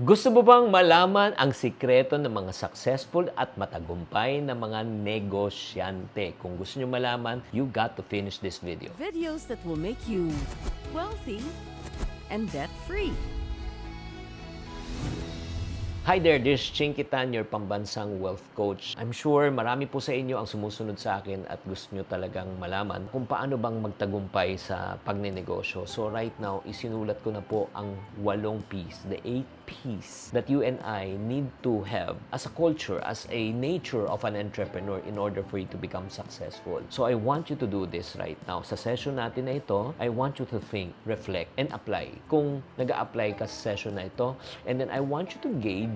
Gusto mo bang malaman ang sikreto ng mga successful at matagumpay na mga negosyante? Kung gusto nyo malaman, you got to finish this video. Videos that will make you wealthy and debt-free. Hi there, this is Chinky Tan, your pambansang wealth coach. I'm sure marami po sa inyo ang sumusunod sa akin at gusto nyo talagang malaman kung paano bang magtagumpay sa pagnenegosyo. So right now, isinulat ko na po ang 8 P's, the 8 P's that you and I need to have as a culture, as a nature of an entrepreneur in order for you to become successful. So I want you to do this right now. Sa session natin na ito, I want you to think, reflect, and apply. Kung nag-a-apply ka sa session na ito, and then I want you to gauge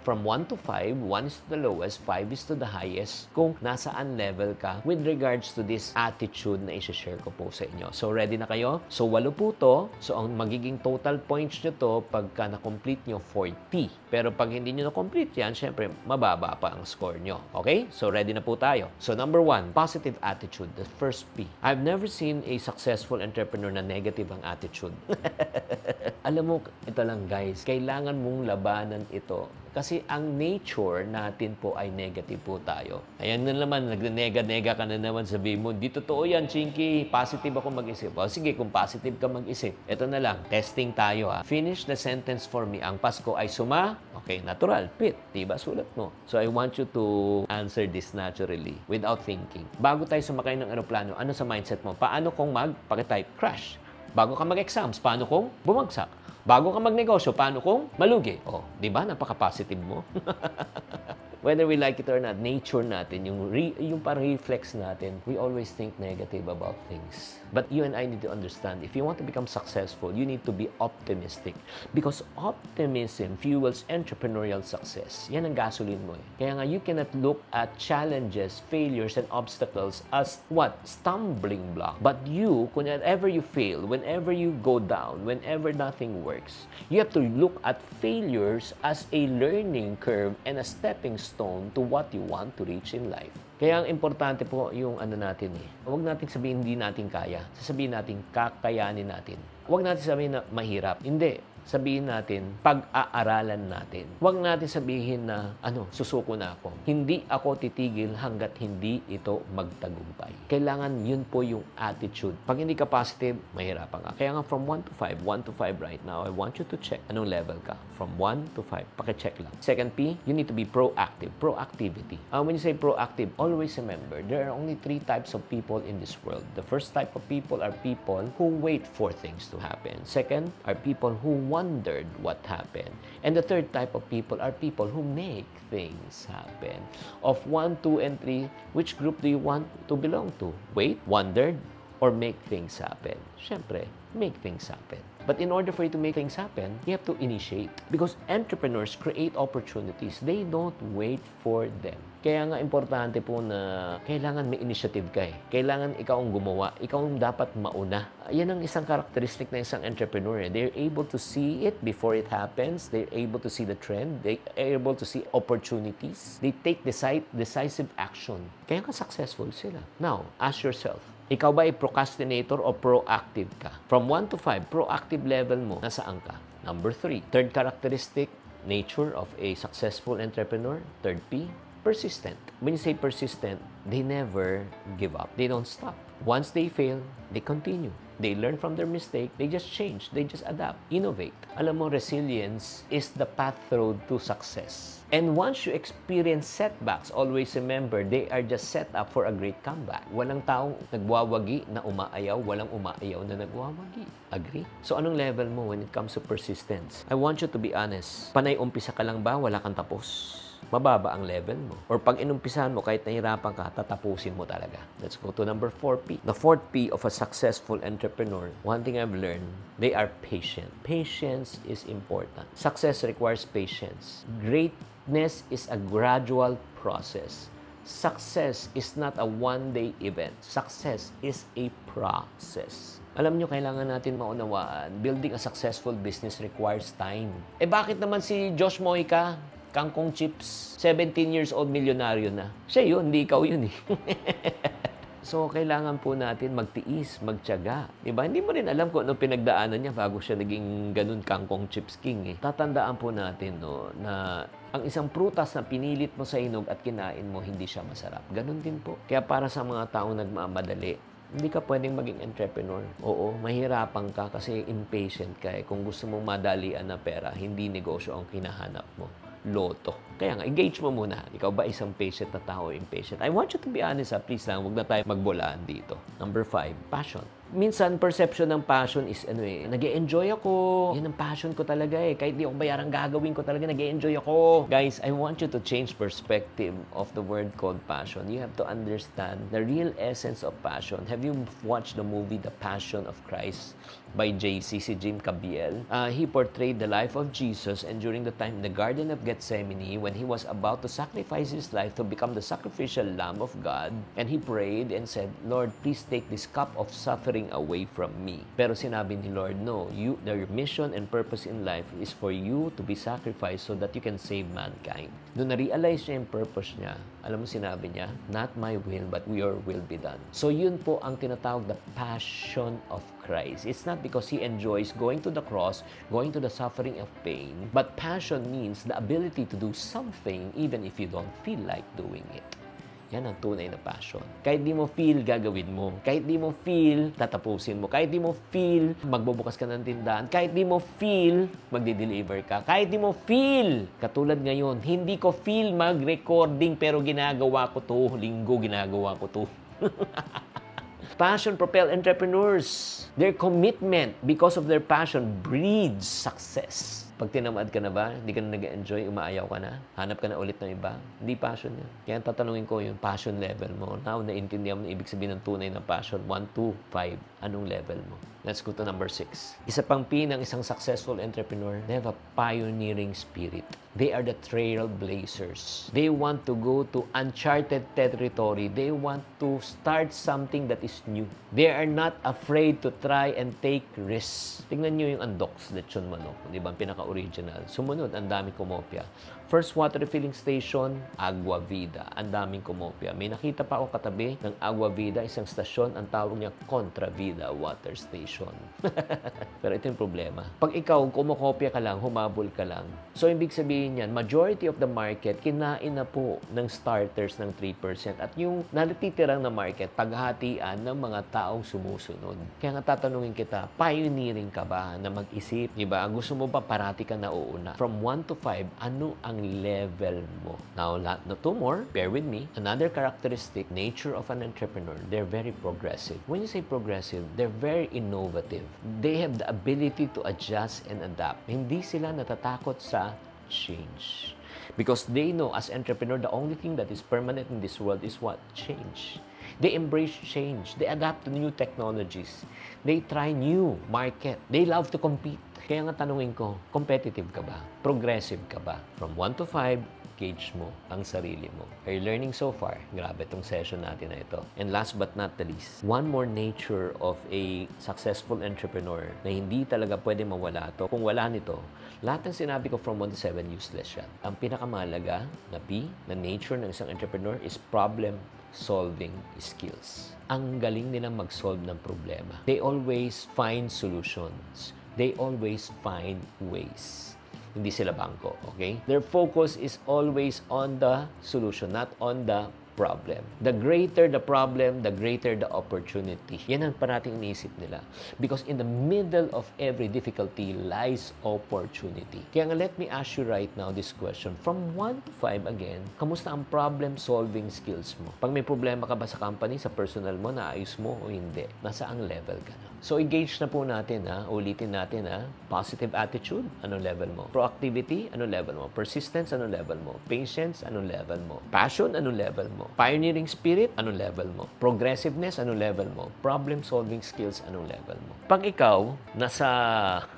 from 1 to 5, 1 is to the lowest, 5 is to the highest, kung nasaan level ka with regards to this attitude na i-share ko po sa inyo. So, ready na kayo? So, 8 po to. So, ang magiging total points nyo to pagka na-complete nyo 40. Pero pag hindi nyo na-complete yan, syempre, mababa pa ang score nyo. Okay? So, ready na po tayo. So, number 1, positive attitude. The first P. I've never seen a successful entrepreneur na negative ang attitude. Alam mo, ito lang guys, kailangan mong labanan ito. Kasi ang nature natin po ay negative po tayo. Ayan na naman, nagnega-nega ka na naman, sabihin mo, di totoo yan, Chinky, positive ako mag-isip. O sige, kung positive ka mag-isip, ito na lang, testing tayo ha. Finish the sentence for me. Ang Pasko ay suma, okay, natural, pit, diba sulat mo? So I want you to answer this naturally, without thinking. Bago tayo sumakay ng aeroplano, ano sa mindset mo? Paano kung pakitype, crash? Bago ka mag-exams, paano kung bumagsak? Bago ka magnegosyo, paano kung malugi? Oh, di ba? Napaka-positive mo. Whether we like it or not, nature natin, yung parang reflex natin, we always think negative about things. But you and I need to understand, if you want to become successful, you need to be optimistic. Because optimism fuels entrepreneurial success. Yan ang gasoline mo eh. Kaya nga, you cannot look at challenges, failures, and obstacles as what? Stumbling block. But you, whenever you fail, whenever you go down, whenever nothing works, you have to look at failures as a learning curve and a stepping stone to what you want to reach in life. Kaya ang importante po yung ano natin eh. Huwag natin sabihin hindi natin kaya. Sasabihin natin kakayanin natin. Huwag natin sabihin na mahirap. Hindi. Sabihin natin, pag-aaralan natin. Huwag natin sabihin na, susuko na ako. Hindi ako titigil hanggat hindi ito magtagumpay. Kailangan yun po yung attitude. Pag hindi ka positive, mahirapan ka. Kaya nga from 1 to 5, 1 to 5 right now, I want you to check anong level ka. From 1 to 5, pakicheck lang. Second P, you need to be proactive. Proactivity. When you say proactive, always remember, there are only 3 types of people in this world. The first type of people are people who wait for things to happen. Second are people who wondered what happened. And the third type of people are people who make things happen. Of 1, 2, and 3, which group do you want to belong to? Wait, wondered, or make things happen? Siyempre, make things happen. But in order for you to make things happen, you have to initiate. Because entrepreneurs create opportunities. They don't wait for them. Kaya nga importante po na kailangan may initiative ka eh. Kailangan ikaw ang gumawa. Ikaw ang dapat mauna. Yan ang isang karakteristik ng isang entrepreneur. They're able to see it before it happens. They're able to see the trend. They're able to see opportunities. They take decisive action. Kaya nga successful sila. Now, ask yourself, ikaw ba ay procrastinator o proactive ka? From 1 to 5, proactive level mo, nasaan ka? Number 3, third characteristic, nature of a successful entrepreneur. Third P, persistent. When you say persistent, they never give up. They don't stop. Once they fail, they continue. They learn from their mistake. They just change. They just adapt. Innovate. Alam mo, resilience is the path road to success. And once you experience setbacks, always remember, they are just set up for a great comeback. Walang taong nagwawagi na umaayaw, walang umaayaw na nagwawagi. Agree? So, anong level mo when it comes to persistence? I want you to be honest. Panay-umpisa ka lang ba? Wala kang tapos. Mababa ang level mo. Or pag inumpisahan mo, kahit nahirapan ka, tatapusin mo talaga. Let's go to number 4P. The 4P of a successful entrepreneur, one thing I've learned, they are patient. Patience is important. Success requires patience. Greatness is a gradual process. Success is not a one-day event. Success is a process. Alam nyo, kailangan natin maunawaan, building a successful business requires time. Bakit naman si Josh Mojica, Kangkong Chips, 17 years old, milyonaryo na? Siya yun, hindi ikaw yun eh. So, kailangan po natin magtiis, magtiyaga. Diba? Hindi mo rin alam kung ano pinagdaanan niya bago siya naging ganun kangkong chips king. Tatandaan po natin na ang isang prutas na pinilit mo sa inog at kinain mo, hindi siya masarap. Ganun din po. Kaya para sa mga taong nagmamadali, hindi ka pwedeng maging entrepreneur. Oo, mahirapan ka kasi impatient ka eh. Kung gusto mong madalian na pera, hindi negosyo ang kinahanap mo. Loto. Kaya nga, engage mo muna. Ikaw ba isang patient na tao o impatient? I want you to be honest, please lang. Huwag na tayo magbulaan dito. Number 5, passion. Minsan, perception ng passion is, nag-e-enjoy ako. Yan ang passion ko talaga eh. Kahit di ako bayarang gagawin ko talaga, nag-e-enjoy ako. Guys, I want you to change perspective of the word called passion. You have to understand the real essence of passion. Have you watched the movie The Passion of Christ by JC, si Jim Caviezel? He portrayed the life of Jesus, and during the time in the Garden of Gethsemane, when he was about to sacrifice his life to become the sacrificial Lamb of God, and he prayed and said, Lord, please take this cup of suffering away from me. Pero sinabi ni Lord, no, your mission and purpose in life is for you to be sacrificed so that you can save mankind. Doon na-realize niya yung purpose niya. Alam mo sinabi niya, not my will, but your will be done. So yun po ang tinatawag na passion of Christ. It's not because he enjoys going to the cross, going to the suffering of pain, but passion means the ability to do something even if you don't feel like doing it. Yan ang tunay na passion. Kahit di mo feel, gagawin mo. Kahit di mo feel, tatapusin mo. Kahit di mo feel, magbubukas ka ng tindahan. Kahit di mo feel, magdi-deliver ka. Kahit di mo feel, katulad ngayon, hindi ko feel mag-recording pero ginagawa ko to. Linggo, ginagawa ko to. Passion propel entrepreneurs. Their commitment because of their passion breeds success. Pag tinamad ka na ba, hindi ka na nag-enjoy, umaayaw ka na, hanap ka na ulit ng iba, hindi passion yan. Kaya tatanungin ko yung passion level mo. Now, naintindihan mo ibig sabihin ng tunay na passion. 1, 2, 5. Anong level mo? Let's go to number 6. Isa pang P ng isang successful entrepreneur, they have a pioneering spirit. They are the trailblazers. They want to go to uncharted territory. They want to start something that is new. They are not afraid to try and take risks. Tingnan nyo yung Andox, Lechon Manok. Di ba? Pinaka-original. Sumunod, ang daming kumopya. First water refilling station, Agua Vida. Ang daming kumopya. May nakita pa ako katabi ng Agua Vida, isang stasyon, ang tawag niya Contra Vida Water Station. Pero ito yung problema. Pag ikaw, kumokopya ka lang, humabol ka lang. So, ibig sabihin yan, majority of the market, kinain na po ng starters ng 3%. At yung natitirang na market, paghatian ng mga taong sumusunod. Kaya nga tatanungin kita, pioneering ka ba na mag-isip? Diba? Gusto mo ba parati ka nauuna? From 1 to 5, ano ang level mo? Now, 2 more, bear with me. Another characteristic, nature of an entrepreneur, they're very progressive. When you say progressive, they're very innovative. They have the ability to adjust and adapt. Hindi sila natatakot sa change. Because they know, as entrepreneur, the only thing that is permanent in this world is what? Change. They embrace change. They adapt to new technologies. They try new market. They love to compete. Kaya nga tanungin ko, competitive ka ba? Progressive ka ba? From 1 to 5, gauge mo ang sarili mo. Are you learning so far? Grabe itong session natin na ito. And last but not the least, one more nature of a successful entrepreneur na hindi talaga pwede mawala to. Kung wala nito, lahat ng sinabi ko from 1 to 7, useless siya. Ang pinakamahalaga na P, na nature ng isang entrepreneur is problem solving skills. Ang galing nilang mag-solve ng problema. They always find solutions. They always find ways. Hindi sila bangko, okay? Their focus is always on the solution, not on the problem. The greater the problem, the greater the opportunity. Yan ang parating iniisip nila. Because in the middle of every difficulty lies opportunity. Kaya nga, let me ask you right now this question. From 1 to 5 again, kamusta ang problem-solving skills mo? Pag may problema ka ba sa company, sa personal mo, naayos mo o hindi? Nasaang level ka na? So, engage na po natin, ulitin natin, positive attitude, anong level mo? Proactivity, anong level mo? Persistence, anong level mo? Patience, anong level mo? Passion, anong level mo? Pioneering spirit, anong level mo? Progressiveness, anong level mo? Problem-solving skills, anong level mo? Pag ikaw, nasa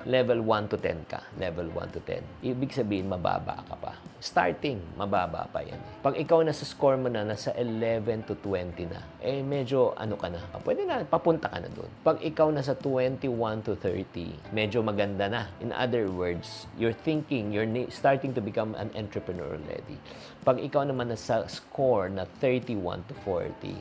level 1 to 10 ka, level 1 to 10, ibig sabihin, mababa ka pa. Starting, mababa pa yan. Pag ikaw nasa score mo na, nasa 11 to 20 na, medyo ano ka na, pwede na, papunta ka na doon. Pag ikaw nasa 21 to 30, medyo maganda na. In other words, you're thinking, you're starting to become an entrepreneur already. Pag ikaw naman nasa score na 31 to 40,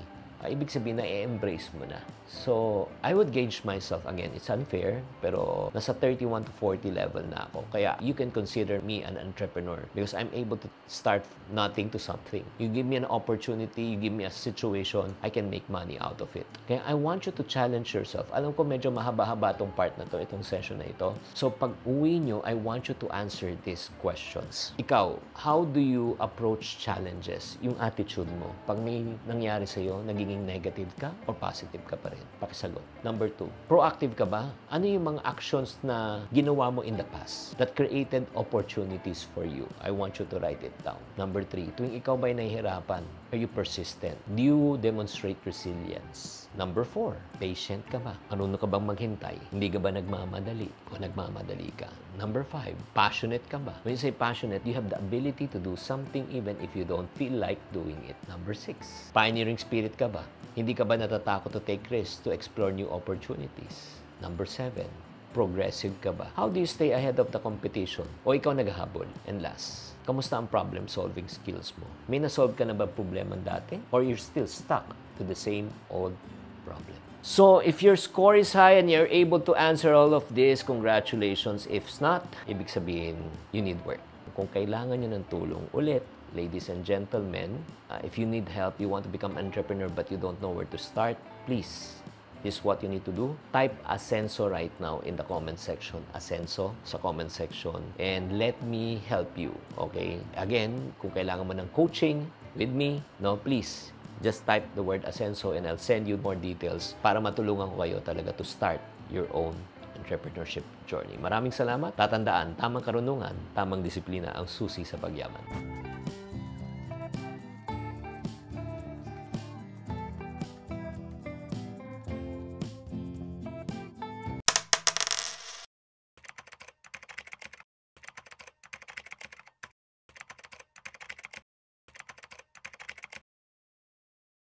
ibig sabihin na i-embrace mo na. So, I would gauge myself, again, it's unfair, pero nasa 31 to 40 level na ako. Kaya, you can consider me an entrepreneur because I'm able to start nothing to something. You give me an opportunity, you give me a situation, I can make money out of it. Kaya, I want you to challenge yourself. Alam ko medyo mahaba-haba itong part na to, itong session na ito. So, pag uwi nyo, I want you to answer these questions. Ikaw, how do you approach challenges? Yung attitude mo. Pag may nangyari sa'yo, nagiging negative ka or positive ka pa rin? Pakisagot. Number 2, proactive ka ba? Ano yung mga actions na ginawa mo in the past that created opportunities for you? I want you to write it down. Number 3, tuwing ikaw ba'y nahihirapan, are you persistent? Do you demonstrate resilience? Number 4, patient ka ba? Marunong ka bang maghintay? Hindi ka ba nagmamadali o nagmamadali ka? Number 5, passionate ka ba? When you say passionate, you have the ability to do something even if you don't feel like doing it. Number 6, pioneering spirit ka ba? Hindi ka ba natatakot to take risks, to explore new opportunities? Number 7, progressive ka ba? How do you stay ahead of the competition? O ikaw naghahabol? And last, kamusta ang problem-solving skills mo? May na-solve ka na ba problema dati? Or you're still stuck to the same old problem? So, if your score is high and you're able to answer all of this, congratulations. If not, ibig sabihin, you need work. Kung kailangan nyo ng tulong ulit, ladies and gentlemen, if you need help, you want to become an entrepreneur but you don't know where to start, please, this is what you need to do. Type Asenso right now in the comment section. Asenso sa comment section. And let me help you. Okay? Again, kung kailangan mo ng coaching with me, no, please, just type the word Asenso and I'll send you more details para matulungan ko kayo talaga to start your own entrepreneurship journey. Maraming salamat. Tatandaan, tamang karunungan, tamang disiplina ang susi sa pagyaman.